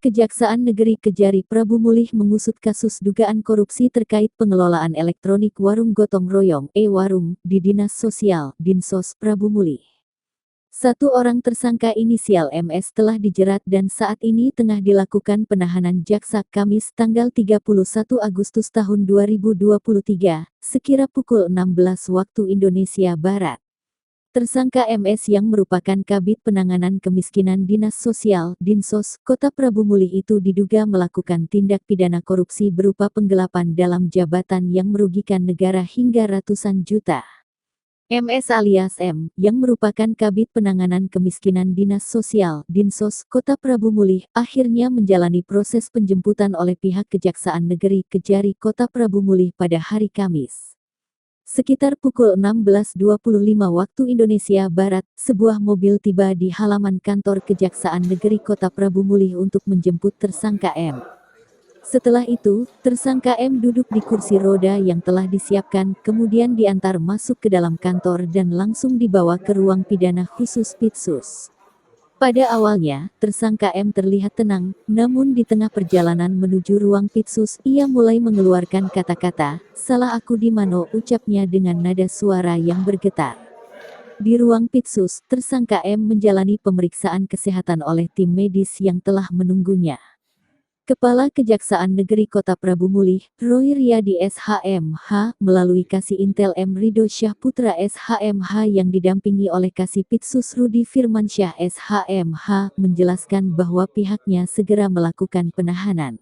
Kejaksaan Negeri Kejari Prabu Mulih mengusut kasus dugaan korupsi terkait pengelolaan elektronik warung gotong royong (e-warung) di Dinas Sosial, Dinsos, Prabu Mulih. Satu orang tersangka inisial MS telah dijerat dan saat ini tengah dilakukan penahanan jaksa Kamis tanggal 31 Agustus tahun 2023, sekira pukul 16 waktu Indonesia Barat. Tersangka MS yang merupakan Kabid Penanganan Kemiskinan Dinas Sosial, Dinsos, Kota Prabu Mulih itu diduga melakukan tindak pidana korupsi berupa penggelapan dalam jabatan yang merugikan negara hingga ratusan juta. MS alias M, yang merupakan Kabid Penanganan Kemiskinan Dinas Sosial, Dinsos, Kota Prabu Mulih, akhirnya menjalani proses penjemputan oleh pihak Kejaksaan Negeri Kejari Kota Prabu Mulih pada hari Kamis. Sekitar pukul 16.25 waktu Indonesia Barat, sebuah mobil tiba di halaman kantor Kejaksaan Negeri Kota Prabu Mulih untuk menjemput tersangka M. Setelah itu, tersangka M duduk di kursi roda yang telah disiapkan, kemudian diantar masuk ke dalam kantor dan langsung dibawa ke ruang pidana khusus Pitsus. Pada awalnya, tersangka M terlihat tenang, namun di tengah perjalanan menuju ruang Pitsus, ia mulai mengeluarkan kata-kata, "Salah aku di mano," ucapnya dengan nada suara yang bergetar. Di ruang Pitsus, tersangka M menjalani pemeriksaan kesehatan oleh tim medis yang telah menunggunya. Kepala Kejaksaan Negeri Kota Prabu Mulih, Roy Riyadi SHMH, melalui Kasih Intel M Ridho Syahputra SHMH yang didampingi oleh Kasih Pitsus Rudi Firmansyah SHMH, menjelaskan bahwa pihaknya segera melakukan penahanan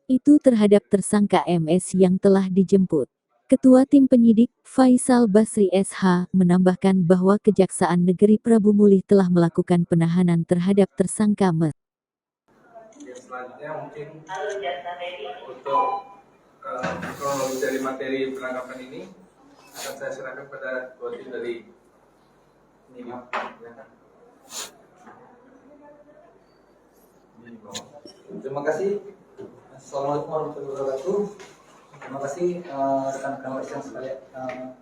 itu terhadap tersangka MS yang telah dijemput. Ketua Tim Penyidik, Faisal Basri SH, menambahkan bahwa Kejaksaan Negeri Prabu Mulih telah melakukan penahanan terhadap tersangka MS. Selanjutnya mungkin untuk kronologi dari materi penangkapan ini akan saya serahkan pada dua tim dari penyidik. Terima kasih. Assalamualaikum warahmatullahi wabarakatuh. Terima kasih rekan-rekan yang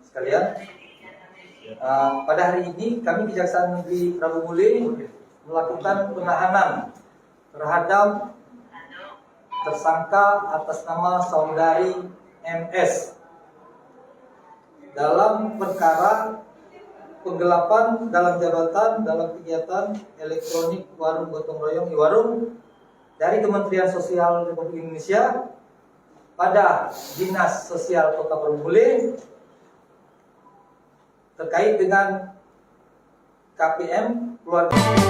sekalian. Pada hari ini kami Kejaksaan Negeri Prabu Mulih melakukan penahanan terhadap tersangka atas nama saudari MS dalam perkara penggelapan dalam jabatan dalam kegiatan elektronik warung gotong royong e-warung dari Kementerian Sosial Republik Indonesia pada Dinas Sosial Kota Prabu Mulih terkait dengan KPM keluarga.